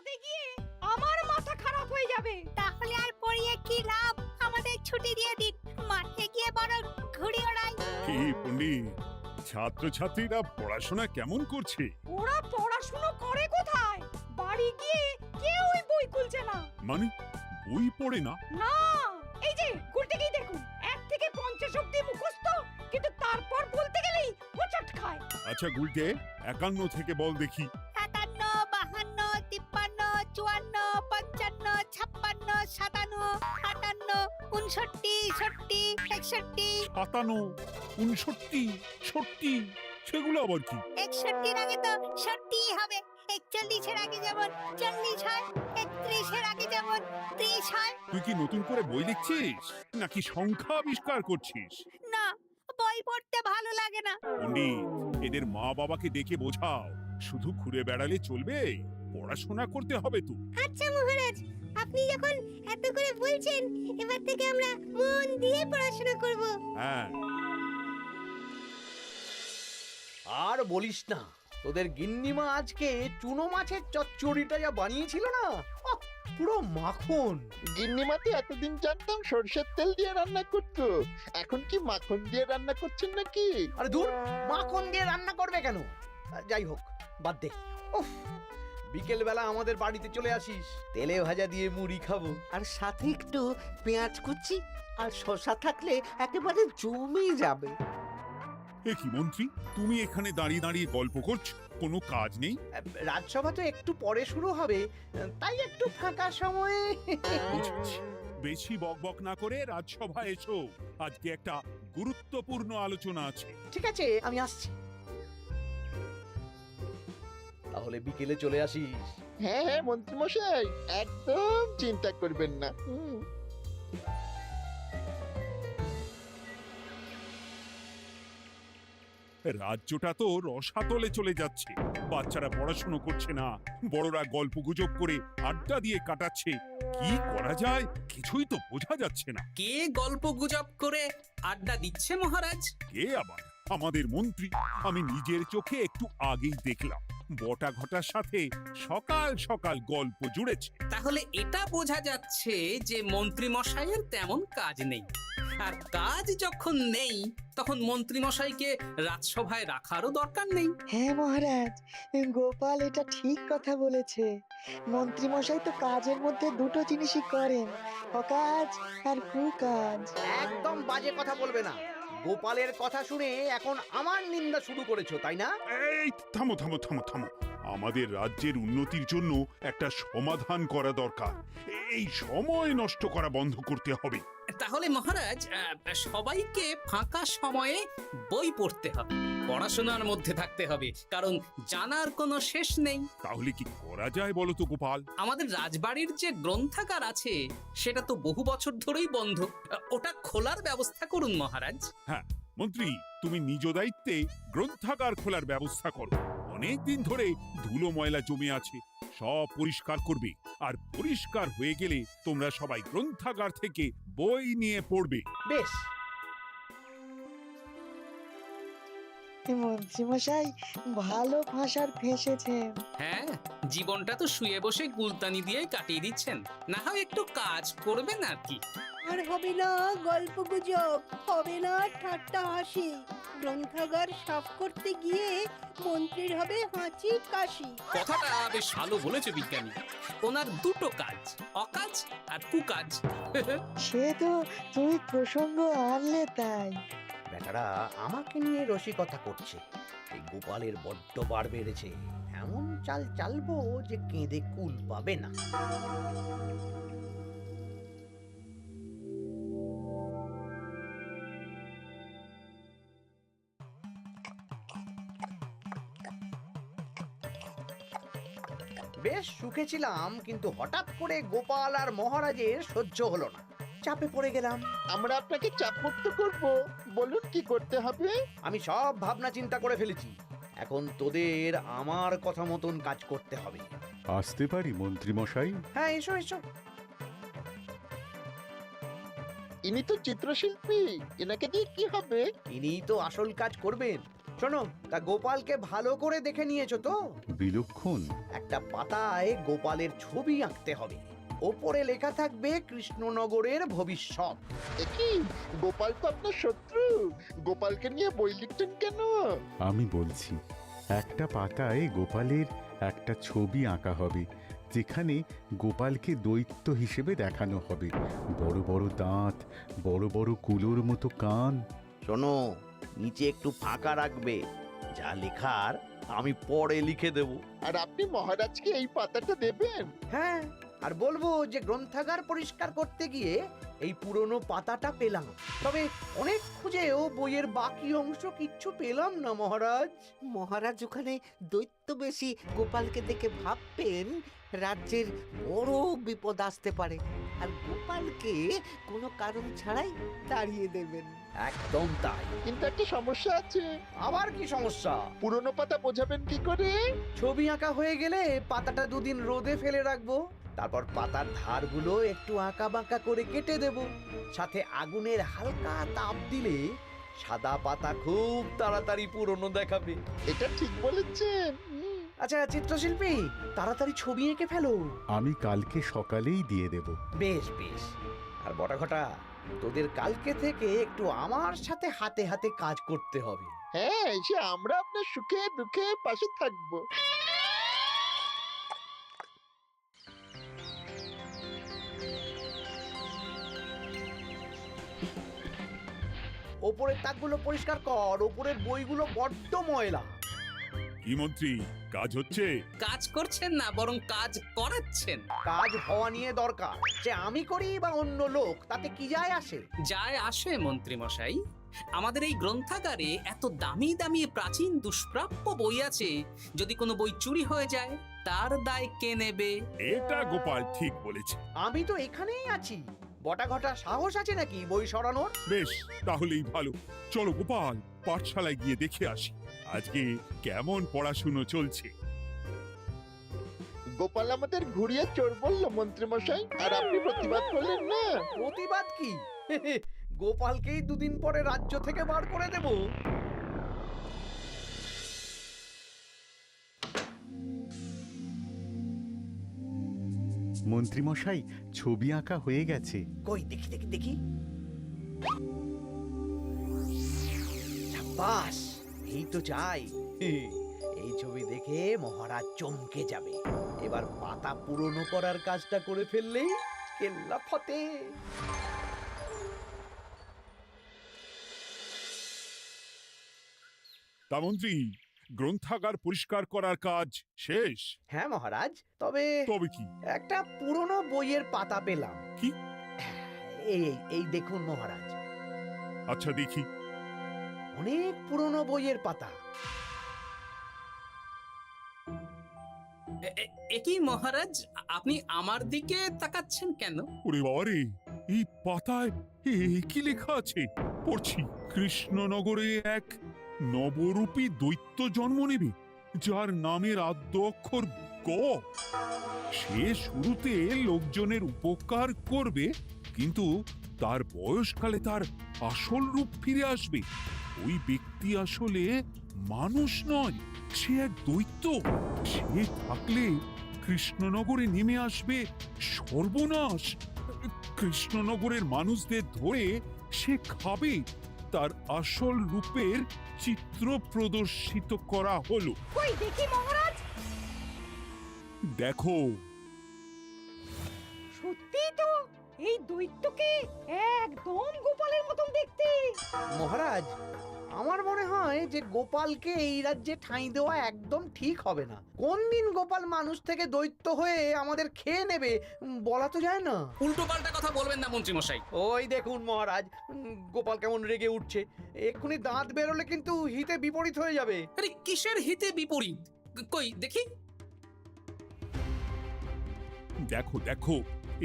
পড়াতে গিয়ে আমার মাথা খারাপ হয়ে যাবে। তাহলে আর পড়িয়ে কি লাভ? আমাদের ছুটি দিয়ে দিন, মাঠে গিয়ে বরং ঘুড়ি ওড়াই। কি পণ্ডিত, ছাত্রছাত্রীরা পড়াশোনা কেমন করছে? ওরা পড়াশুনো করে কোথায়? বাড়ি গিয়ে কেউই বই খুলছে না। মানে বই পড়ে না? না, এই যে গুলটেকেই দেখুন, 1 থেকে 50 অবধি মুখস্থ, কিন্তু তারপর বলতে গেলেই হোঁচট খায়। আচ্ছা গুলটে, 51 থেকে বল দেখি। 51, 52, 53, 54, 55, 56, 57, 58, 59, 60, 61। 57, 59, 60, সেগুলো আবার কি? 61 আগে তো 60 হবে। 41 আগে যেমন 40 হয়, 31 আগে যেমন 30 হয়। তুই কি নতুন করে বই লিখছিস নাকি সংখ্যা আবিষ্কার করছিস? না, বই পড়তে ভালো লাগে না। পণ্ডিত, এদের মা বাবাকে ডেকে বোঝাও, শুধু ঘুরে বেড়ালে চলবে, পড়াশোনা করতে হবে তো। আচ্ছা মহারাজ, আপনি যখন এত করে বলছেন, এবার থেকে আমরা মন দিয়ে পড়াশোনা করব। হ্যাঁ, আর বলিস না, তোদের গিন্নিমা আজকে চুনো মাছের চচ্চড়িটা যা বানিয়েছিল না, আহ, পুরো মাখন। গিন্নিমাতে এতদিন জানতাম সরষের তেল দিয়ে রান্না করতো, এখন কি মাখন দিয়ে রান্না করছেন নাকি? আরে দূর, মাখন দিয়ে রান্না করবে কেন? যাই হোক, বাদ দে। উফ, বিকেল বেলা আমাদের বাড়িতে চলে আসিস, তেলে ভাজা দিয়ে মুড়ি খাবো। আর সাথে একটু পেঁয়াজ কুচি আর শসা থাকলে একেবারে জমে যাবে। এ কি মন্ত্রী, তুমি এখানে দাঁড়িয়ে দাঁড়িয়ে গল্প করছো, কোনো কাজ নেই? রাজসভা তো একটু পরে শুরু হবে, তাই একটু ফাঁকা সময়ে। বুঝেছি। বেশি বকবক না করে রাজসভায় এসো, আজকে একটা গুরুত্বপূর্ণ আলোচনা আছে। ঠিক আছে, আমি আসছি। তাহলে বিকেলে চলে আসিস। হ্যাঁ হ্যাঁ মন্ত্রীমশাই, একদম চিন্তা করবেন না। রাজ্যটা তো রসাতলে চলে যাচ্ছে, বাচ্চারা পড়াশোনা করছে না, বড়রা গল্প গুজব করে আড্ডা দিয়ে কাটাচ্ছে। কি করা যায় কিছুই তো বোঝা যাচ্ছে না। কে গল্প গুজব করে আড্ডা দিচ্ছে মহারাজ? কে আবার? আমাদের মন্ত্রী। আমি নিজের চোখে একটু আগেই দেখলাম, বটা ঘটার সাথে সকাল সকাল গল্প জুড়েছে। তাহলে এটা বোঝা যাচ্ছে যে মন্ত্রী মশাইয়ের তেমন কাজ নেই, আর কাজ যখন নেই তখন মন্ত্রী মশাইকে রাজসভায় রাখারও দরকার নেই। হ্যাঁ মহারাজ, গোপাল এটা ঠিক কথা বলেছে। মন্ত্রী মশাই তো কাজের মধ্যে দুটো জিনিসই করেন, অকাজ আর কুকাজ। একদম বাজে কথা বলবে না। গোপালের কথা শুনে এখন আমার নিন্দা শুরু করেছো, তাই না? এই থামো থামো থামো থামো, আমাদের রাজ্যের উন্নতির জন্য একটা সমাধান করা দরকার। এই সময় নষ্ট করা বন্ধ করতে হবে। তাহলে মহারাজ, সবাইকে ফাঁকা সময়ে বই পড়তে হবে, পড়াশোনার মধ্যে থাকতে হবে, কারণ জানার কোনো শেষ নেই। তাহলে কি করা যায় বলো তো গোপাল? আমাদের রাজবাড়ির যে গ্রন্থাগার আছে সেটা তো বহু বছর ধরেই বন্ধ, ওটা খোলার ব্যবস্থা করুন মহারাজ। হ্যাঁ মন্ত্রী, তুমি নিজ দায়িত্বে গ্রন্থাগার খোলার ব্যবস্থা করো। অনেক দিন ধরে ধুলো ময়লা জমে আছে, সব পরিষ্কার করবে, আর পরিষ্কার হয়ে গেলে তোমরা সবাই গ্রন্থাগার থেকে বই নিয়ে পড়বে। বেশ। মন্ত্রী মশাই ভালো ভাষার ফেঁসেছেন। হ্যাঁ, জীবনটা তো শুয়ে বসে গুলতানি দিয়ে কাটিয়ে দিচ্ছেন, না হয় একটু কাজ করবেন আর কি। আর হবে না গল্প গুজব, হবে না ঠাট্টা হাসি। গ্রন্থাগার সাফ করতে গিয়ে মন্ত্রীর হবে হাঁচি কাশি। কথাটা বেশ ভালো বলেছে বিজ্ঞানী। ওনার দুটো কাজ, অকাজ আর কুকাজ। সে তো তুমি প্রসঙ্গ আনলে তাই। বেটারা আমাকে নিয়ে রসিকতা করছে। এই গোপালের বড্ড বার বেড়েছে, এমন চাল চালবো যে কেঁদে কুল পাবে না। বেশ সুখে ছিলাম, কিন্তু হঠাৎ করে গোপাল আর মহারাজের সহ্য হলো না, চাপে পড়ে গেলাম। আমরা আপনাকে চাপমুক্ত করব, বলুন কি করতে হবে? আমি সব ভাবনা চিন্তা করে ফেলেছি, এখন তোদের আমার কথা মতন কাজ করতে হবে। আসতে পারি মন্ত্রী মশাই? হ্যাঁ, এসো এসো। ইনি তো চিত্রশিল্পী, এনাকে দিয়ে কি হবে? ইনিই তো আসল কাজ করবেন। শোনো, তা গোপালকে ভালো করে দেখে নিয়েছো তো? বিলক্ষণ। একটা পাতায় গোপালের ছবি আঁকতে হবে, ওপরে লেখা থাকবে কৃষ্ণনগরের ভবিষ্যৎ। কি গোপাল তো আপনার শত্রু, গোপালকে নিয়ে বই লিখছেন কেন? আমি বলছি, একটা পাতায় গোপালের একটা ছবি আঁকা হবে, যেখানে গোপালকে দৈত্য হিসেবে দেখানো হবে। বড় বড় দাঁত, বড় বড় কুলোর মতো কান। শোনো, নিচে একটু ফাঁকা রাখবে, যা লেখার আমি পরে লিখে দেব। আর আপনি মহারাজকে এই পাতাটা দেবেন? হ্যাঁ, আর বলবো যে গ্রন্থাগার পরিষ্কার করতে গিয়ে এই পুরনো পাতাটা পেলাম, তবে অনেক খুঁজেও বইয়ের বাকি অংশ কিচ্ছু পেলাম না মহারাজ। মহারাজ ওখানে দৈত্য বেশি গোপালকে দেখে ভাববেন রাজ্যের বড় বিপদ আসতে পারে, আর গোপালকে কোনো কারণ ছাড়াই তাড়িয়ে দেবেন। একদম তাই। কিন্তু একটা সমস্যা আছে। আবার কি সমস্যা? পুরনো পাতা বোঝাবেন কি করে? ছবি আঁকা হয়ে গেলে পাতাটা দুদিন রোদে ফেলে রাখবো, তারপর পাতার ধারগুলো একটু আঁকা বাঁকা করে কেটে দেব, সাথে আগুনের হালকা তাপ দিলে সাদা পাতা খুব তাড়াতাড়ি পুরনো দেখাবে। এটা ঠিক বলেছেন। আচ্ছা চিত্রশিল্পী, তাড়াতাড়ি ছবি এঁকে ফেলো। আমি কালকে সকালেই দিয়ে দেব। বেশ বেশ। আর বটাঘটা, তোদের কালকে থেকে একটু আমার সাথে হাতে হাতে কাজ করতে হবে। হ্যাঁ, এসে আমরা আপনার সুখে দুঃখে পাশে থাকবো। ওপরের তাকগুলো পরিষ্কার কর, ওপরের বইগুলো বড্ড ময়লা। কি মন্ত্রী, কাজ হচ্ছে? কাজ করছেন না, বরং কাজ করাচ্ছেন। কাজ হওয়া নিয়ে দরকার, যে আমি করি বা অন্য লোক, তাতে কি যায় আসে? যায় আসে মন্ত্রী মশাই। আমাদের এই গ্রন্থাগারে এত দামি দামি প্রাচীন দুষ্প্রাপ্য বই আছে, যদি কোনো বই চুরি হয়ে যায় তার দায় কে নেবে? এটা গোপাল ঠিক বলেছে। আমি তো এখানেই আছি, বটাঘটা সাহস আছে নাকি বই সরানোর? বেশ, তাহলেই ভালো। চলো গোপাল, পাঠশালায় গিয়ে দেখে আসি আজকে কেমন পড়াশুনো চলছে। গোপাল আমাদের ঘুরিয়ে চোর বললো মন্ত্রী মশাই, আর আপনি প্রতিবাদ করলেন না। প্রতিবাদ কি? গোপালকেই দুদিন পরে রাজ্য থেকে বার করে দেব। মন্ত্রীমশাই, ছবি আঁকা হয়ে গেছে। কই দেখি দেখি দেখি। সাব্বাস, এই তো চাই। এই ছবি দেখে মহারাজ চমকে যাবে। এবার পাতা পুরনো করার কাজটা করে ফেললেই কেল্লা ফতে। তা মন্ত্রী, গ্রন্থাগার পরিষ্কার করার কাজ শেষ? হ্যাঁ মহারাজ, তবে তবে কি? একটা পুরনো বইয়ের পাতা পেলাম। কি? এই এই দেখুন মহারাজ, আচ্ছা দেখি। অনেক পুরনো বইয়ের পাতা। একই মহারাজ, আপনি আমার দিকে তাকাচ্ছেন কেন? ওরে বাবারে, এই পাতায় কি লেখা আছে? পড়ছি, কৃষ্ণনগরে এক নবরূপী দৈত্য জন্ম নেবে, যার নামের আদ্য অক্ষর গ। সে শুরুতে লোকজনের উপকার করবে, কিন্তু তার বয়সকালে তার আসল রূপ ফিরে আসবে। ওই ব্যক্তি আসলে মানুষ নয়, সে এক দৈত্য। সে থাকলে কৃষ্ণনগরে নেমে আসবে সর্বনাশ। কৃষ্ণনগরের মানুষদের ধরে সে খাবে। তার আসল রূপের চিত্র প্রদর্শিত করা হলো। কই দেখি মহারাজ। দেখো, সত্যি তো, এই দৈত্যকে একদম গোপালের মতন দেখতে। মহারাজ, আমার মনে হয় যে গোপালকে এই রাজ্যে ঠাঁই দেওয়া একদম ঠিক হবে না। কোন দিন গোপাল মানুষ থেকে দৈত্য হয়ে আমাদের খেয়ে নেবে বলা তো যায় না। উল্টো পাল্টা কথা বলবেন না মন্ত্রী মশাই। ওই দেখুন মহারাজ, গোপাল কেমন রেগে উঠছে। এক্ষুনি দাঁত বেরোলে কিন্তু হিতে বিপরীত হয়ে যাবে। আরে কিসের হিতে বিপরীত? কই দেখি। দেখো দেখো,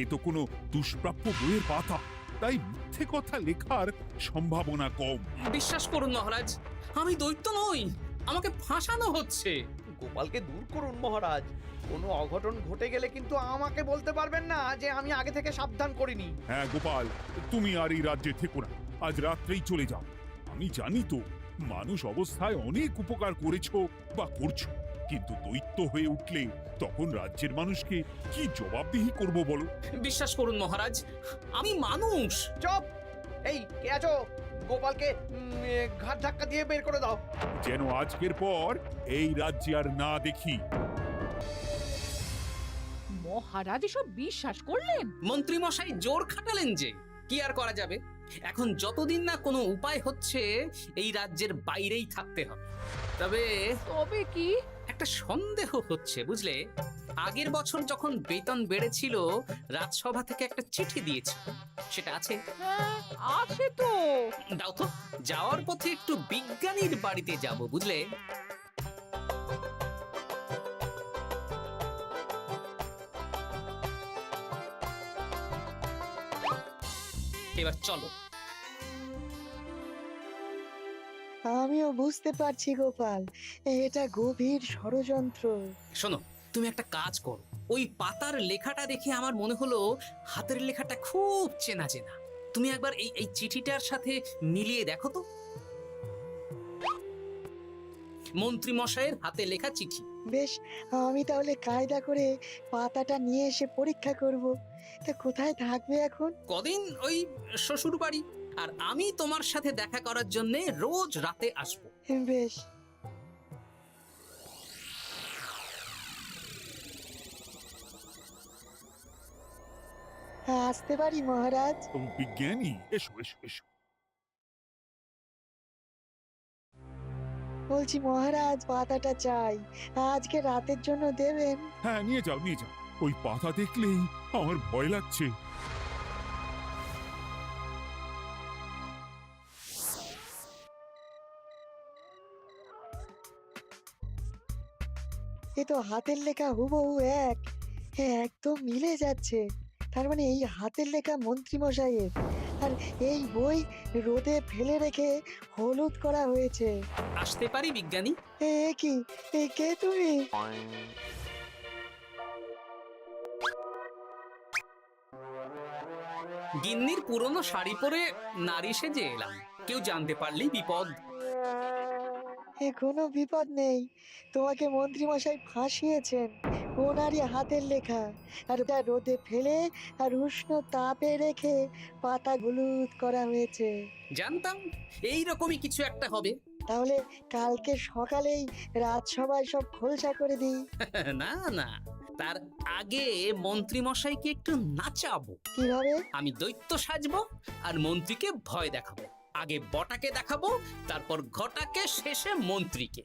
এ তো কোনো দুষ্প্রাপ্য বইয়ের পাতা, তাই মিথ্যে কথা লেখার সম্ভাবনা কম। বিশ্বাস করুন মহারাজ, আমি দৈত্য নই, আমাকে ফাঁসানো হচ্ছে। গোপালকে দূর করুন মহারাজ। কোনো অঘটন ঘটে গেলে কিন্তু আমাকে বলতে পারবেন না যে আমি আগে থেকে সাবধান করিনি। হ্যাঁ গোপাল, তুমি আর এই রাজ্যে থেকো না, আজ রাত্রেই চলে যাও। আমি জানি তো মানুষ অবস্থায় অনেক উপকার করেছো বা করছো, কিন্তু দৈত্য হয়ে উঠলে তখন রাজ্যের মানুষকে কি জবাবদিহি করব বলো? বিশ্বাস করুন মহারাজ, আমি মানুষ। চপ! এই কে আছো? গোপালকে ঘাট ধাক্কা দিয়ে বের করে দাও। যেন আজকের পর এই রাজ্যে আর না দেখি। মহারাজ এসব বিশ্বাস করলেন? মন্ত্রী মশাই জোর খাটালেন যে, কি আর করা যাবে। এখন যতদিন না কোনো উপায় হচ্ছে, এই রাজ্যের বাইরেই থাকতে হবে। তবে তবে কি? একটা সন্দেহ হচ্ছে, বুঝলে। আগের বছর যখন বেতন বেড়েছিল, রাজসভা থেকে একটা চিঠি দিয়েছে, সেটা আছে? হ্যাঁ, আছে তো। দাও তো, যাওয়ার পথে একটু বিজ্ঞানীর বাড়িতে যাব, বুঝলে। এবার চলো। আমিও বুঝতে পারছি গোপাল, এটা গভীর ষড়যন্ত্র। শোনো, তুমি একটা কাজ করো। ওই পাতার লেখাটা দেখে আমার মনে হলো হাতের লেখাটা খুব চেনা চেনা। তুমি একবার এই চিঠিটার সাথে মিলিয়ে দেখো তো। মন্ত্রী মশাইয়ের হাতে লেখা চিঠি। বেশ, আমি তাহলে কায়দা করে পাতাটা নিয়ে এসে পরীক্ষা করব। তা কোথায় থাকবে এখন? কদিন ওই শ্বশুর বাড়ি, আর আমি তোমার সাথে দেখা করার জন্য রোজ রাতে আসবো। বেশ। আসতে পারি মহারাজ? বিজ্ঞানী, এসো এসো এসো। বলছি মহারাজ, পাতাটা চাই, আজকে রাতের জন্য দেবেন? হ্যাঁ, নিয়ে যাও নিয়ে যাও। ওই পাতা দেখলেই আমার ভয় লাগছে। এ তো হাতের লেখা হুবহু এক। একদম মিলে যাচ্ছে। তার মানে এই হাতের লেখা মন্ত্রী মশাইয়ের, আর এই বই রোদে ফেলে রেখে হলুদ করা হয়েছে। আসতে পারি বিজ্ঞানী? এ কি, এ কে তুমি? গিন্নির পুরনো শাড়ি পরে নারী সেজে এলাম, কেউ জানতে পারলেই বিপদ। এ কোনো বিপদ নেই, তোমাকে মন্ত্রী মশাই ফাঁসিয়েছেন। ওনারই হাতের লেখা, আর ওটা রোদে ফেলে আর উষ্ণ তাপে রেখে পাতা হলুদ করা হয়েছে। জানতাম এইরকমই কিছু একটা হবে। তাহলে কালকে সকালেই রাজসভায় সব খোলসা করে দিই। না না, তার আগে মন্ত্রী মশাইকে একটু নাচাবো। কিভাবে? আমি দৈত্য সাজবো আর মন্ত্রীকে ভয় দেখাবো। আগে বটাকে দেখাবো, তারপর ঘটাকে, শেষে মন্ত্রীকে।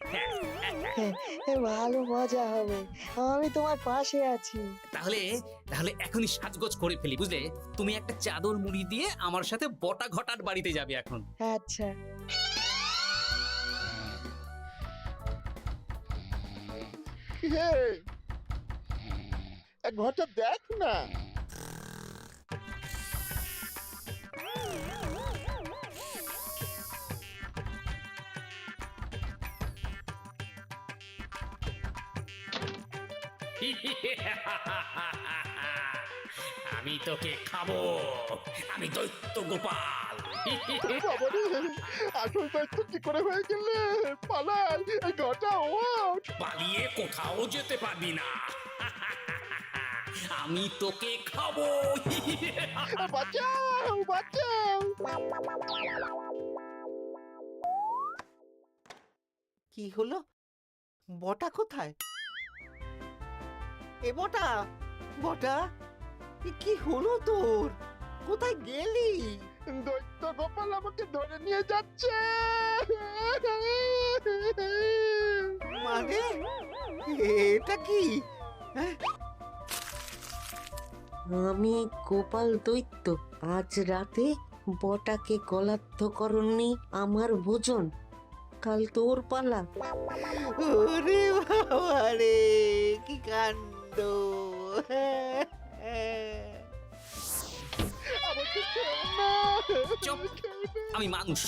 ভালো মজা হবে, আমি তোমার পাশে আছি। তাহলে তাহলে এখনই সাজগোজ করে ফেলি, বুঝলে। তুমি একটা চাদর মুড়ি দিয়ে আমার সাথে বটা ঘটার বাড়িতে যাবে এখন। আচ্ছা। হে, এক ঘরটা দেখ না। আমি তোকে খাবো, আমি দৈত্য গোপাল। বাবারে, আসল দায়িত্ব কি করে হয়ে গেলে? পালাই, এই ঘরটা ওঠ। পালিয়ে কোথাও যেতে পারবি না। আমি তোকে খাবো। বাঁচাও বাঁচাও। কি হলো? বটা কোথায়? এ বটা, বটা, এ কি হলো তোর? কোথায় গেলি? দৈত্য গোপাল আমাকে ধরে নিয়ে যাচ্ছে। মানে এটা কি? আমি গোপাল দৈত্য। আজ রাতে বটাকে গলাদ্ধ করনি আমার ভোজন, কাল তোর পালা। ওরে বাবা রে, কি কাণ্ড! আমাকে ছেড়ে না। চুপ, আমি মানুষ।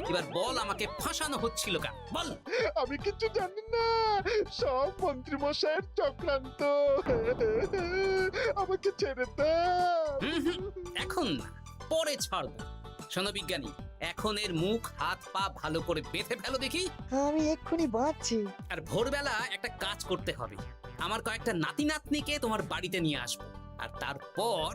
এবার বল, আমাকে ফাঁসানো হচ্ছিল কেন? বল। আমি কিছু জানি না, সব মন্ত্রী মশাইয়ের চক্রান্ত। আমাকে ছেড়ে দাও। এখন না, পরে ছাড়বো। শোনো বিজ্ঞানী, এখন এর মুখ হাত পা ভালো করে বেঁধে ফেলো দেখি। আমি এক্ষুনি বাঁচছি। আর ভোরবেলা একটা কাজ করতে হবে, আমার কয়েকটা নাতি নাতনিকে তোমার বাড়িতে নিয়ে আসবো, আর তারপর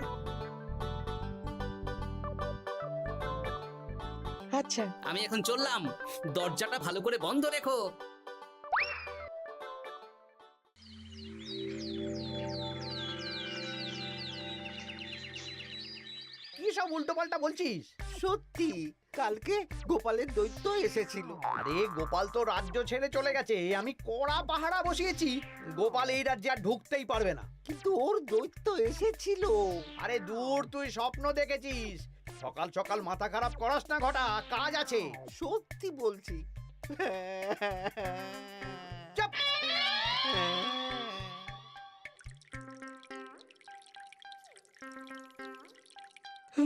আচ্ছা, আমি এখন চললাম, দরজাটা ভালো করে বন্ধ রেখো। কি সব উল্টো পাল্টা বলছিস? সত্যি কালকে গোপালের দৈত্য এসেছিল। আরে গোপাল তো রাজ্য ছেড়ে চলে গেছে, আমি কড়া পাহারা বসিয়েছি। গোপাল এই রাজ্যে আর ঢুকতেই পারবে না। কিন্তু ওর দৈত্য এসেছিল। আরে দূর, তুই স্বপ্ন দেখেছিস। সকাল সকাল মাথা খারাপ করাস না ঘটা, কাজ আছে। সত্যি বলছি। চুপ!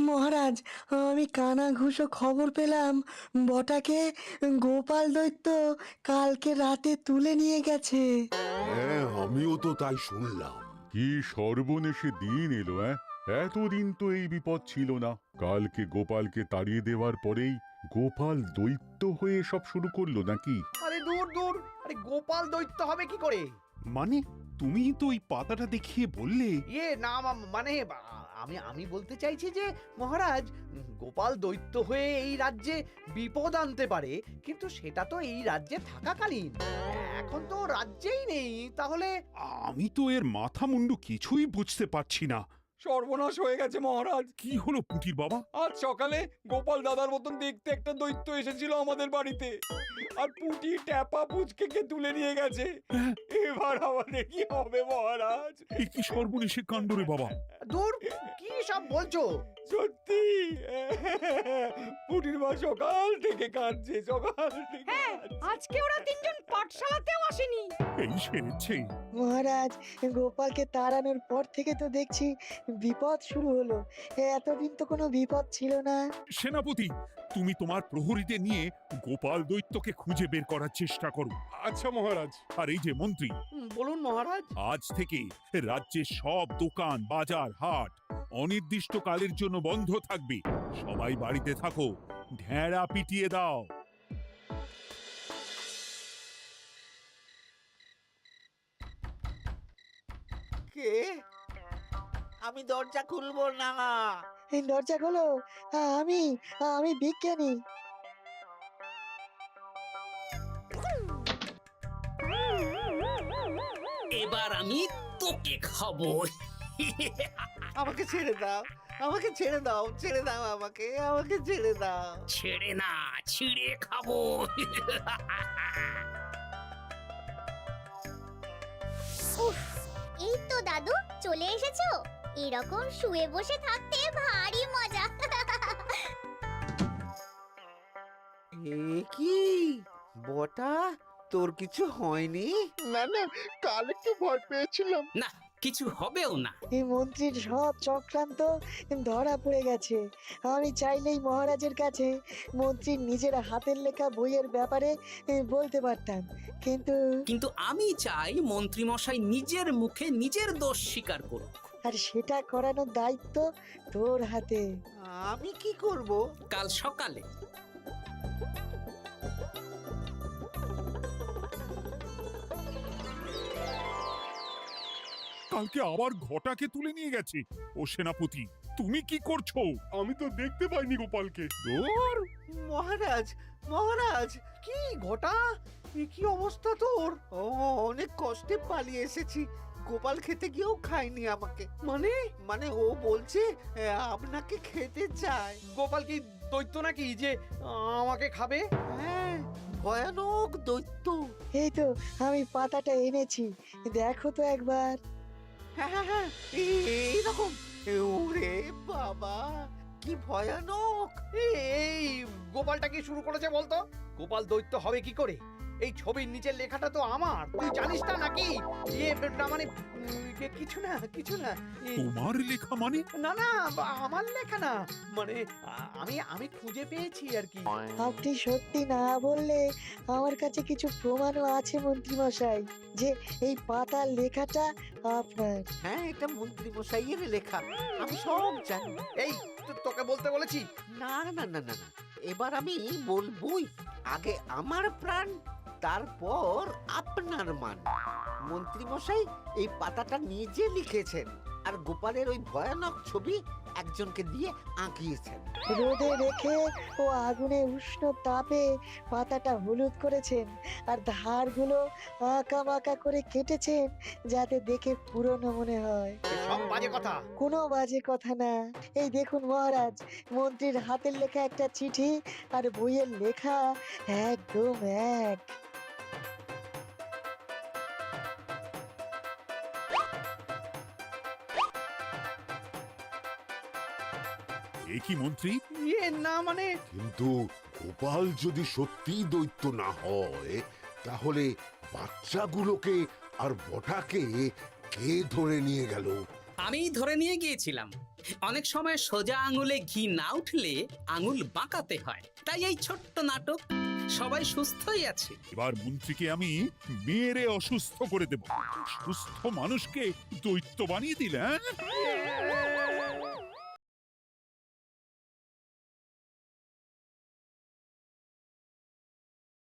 মহারাজ, আমি কানা ঘুষো খবর পেলাম বটাকে গোপাল দৈত্য কালকে রাতে তুলে নিয়ে গেছে। হ্যাঁ, আমিও তো তাই শুনলাম। কি সর্বনেশে দিন এলো! এতদিন তো এই বিপদ ছিল না। কালকে গোপালকে তাড়িয়ে দেওয়ার পরেই গোপাল দৈত্য হয়ে সব শুরু করলো নাকি? আরে দূর দূর, আরে গোপাল দৈত্য হবে কি করে? মানে তুমি তো ওই পাতাটা দেখিয়ে বললে। না, মানে আমি বলতে চাইছি যে মহারাজ, গোপাল দৈত্য হয়ে এই রাজ্যে বিপদ আনতে পারে, কিন্তু সেটা তো এই রাজ্যে থাকাকালীন। এখন তো রাজ্যেই নেই, তাহলে আমি তো এর মাথা মুন্ডু কিছুই বুঝতে পারছি না। সর্বনাশ হয়ে গেছে মহারাজ। কি হলো পুটির বাবা? আজ সকালে গোপাল দাদার মতন দেখতে একটা দৈত্য এসেছিল আমাদের বাড়িতে, আর পুটি ট্যাপা পুচকে তুলে নিয়ে গেছে। এবার আমাদের কি হবে মহারাজ? এ কি সর্বনেশে কাণ্ড রে বাবা! দূর, কি সব বলছো? সত্যি পুটির মা সকাল থেকে কাঁদছে, সকাল থেকে হ্যাঁ, আজকে ওরা তিনজন পাঠশালাতেও আসেনি। এই সেরেছে। মহারাজ, গোপালকে তাড়ানোর পর থেকে তো দেখছি বিপদ শুরু হলো। এতদিন তো কোনো বিপদ ছিল না। সেনাপতি, তুমি তোমার প্রহরীদের নিয়ে গোপাল দৈত্যকে খুঁজে বের করার চেষ্টা করো। আচ্ছা মহারাজ। আর এই যে মন্ত্রী, বলুন মহারাজ। আজ থেকে রাজ্যের সব দোকান, বাজার, হাট অনির্দিষ্টকালের জন্য বন্ধ থাকবে। সবাই বাড়িতে থাকো, ঢেঁড়া পিটিয়ে দাও। কে? আমি দরজা খুলবো না। এই দরজা খোলো, আমি বিজ্ঞানী। এবার আমি তোকে খাবো। আমাকে ছেড়ে দাও, আমাকে ছেড়ে দাও, ছেড়ে দাও, আমাকে ছেড়ে দাও। ছেড়ে না, ছিঁড়ে খাবো। এই তো দাদু চলে এসেছো। এরকম শুয়ে বসে থাকতে ভারী মজা। এ কি বটা, তোর কিছু হয়নি? না না, কাল একটু ভয় পেয়েছিলাম। না, কিছু হবেও না। এই মন্ত্রীর সব চক্রান্ত ধরা পড়ে গেছে। আমি চাইলেই মহারাজের কাছে মন্ত্রীর নিজের হাতের লেখা বইয়ের ব্যাপারে বলতে পারতাম, কিন্তু আমি চাই মন্ত্রী মশাই নিজের মুখে নিজের দোষ স্বীকার করুক। আর সেটা করানোর দায়িত্ব তোর হাতে। আমি কি করব? কাল সকালে কালকে আবার ঘটাকে তুলে নিয়ে গেছে। ও সেনাপতি, তুমি কি করছো? আমি তো দেখতে পাইনি গোপালকে। দূর! মহারাজ, মহারাজ, কি ঘটা, কি অবস্থা তোর? অনেক কষ্টে পালিয়ে এসেছি। গোপাল খেতে গিয়েও খায়নি আমাকে। মানে ও বলছে আপনাকে খেতে চায়। গোপাল কি দৈত্য নাকি যে আমাকে খাবে? হ্যাঁ, ভয়ানক দৈত্য। এই তো আমি পাতাটা এনেছি, দেখো তো একবার। হ্যাঁ হ্যাঁ হ্যাঁ, এইরকম। ওরে বাবা, কি ভয়ানক! এই গোপালটা কি শুরু করেছে বলতো? গোপাল দৈত্য হবে কি করে? এই ছবির নিচের লেখাটা তো আমার, তুই জানিস না নাকি? না মানে কিছু না। তোমার লেখা মানে? না আমার লেখা না, মানে আমি খুঁজে পেয়েছি আর কি। আপনি সত্যি না বললে আমার কাছে কিছু প্রমাণও আছে মন্ত্রী মশাই, যে এই পাতার লেখাটা আপনার। হ্যাঁ, এটা মন্ত্রী মশাইয়ের লেখা, আমি সব জানি। এই তোকে বলতে বলেছি। না না না না না, এবার আমি বলবই, আগে আমার প্রাণ, তারপর আপনার মান। মন্ত্রী মশাই এই পাতাটা নিজে লিখেছেন আর গোপালের ওই ভয়ানক ছবি একজনকে দিয়ে আঁকিয়েছেন। রোদে রেখে ও আগুনে উষ্ণ তাপে পাতাটা হলুদ করেছেন আর ধারগুলো আঁকা বাঁকা করে কেটেছেন যাতে দেখে পুরনো মনে হয়। সব বাজে কথা। কোনো বাজে কথা না। এই দেখুন মহারাজ, মন্ত্রীর হাতের লেখা একটা চিঠি আর বইয়ের লেখা একদম এক। এ কি মন্ত্রী? না মানে কিন্তু গোপাল যদি সত্যিই দৈত্য না হয় তাহলে বাচ্চাগুলোকে আর বটাকে কে ধরে নিয়ে গেল? আমিই ধরে নিয়ে গিয়েছিলাম। অনেক সময় সোজা আঙুলে ঘি না উঠলে আঙুল বাঁকাতে হয়, তাই এই ছোট্ট নাটক। সবাই সুস্থই আছে। এবার মন্ত্রীকে আমি মেরে অসুস্থ করে দেব। সুস্থ মানুষকে দৈত্য বানিয়ে দিলে, হ্যাঁ?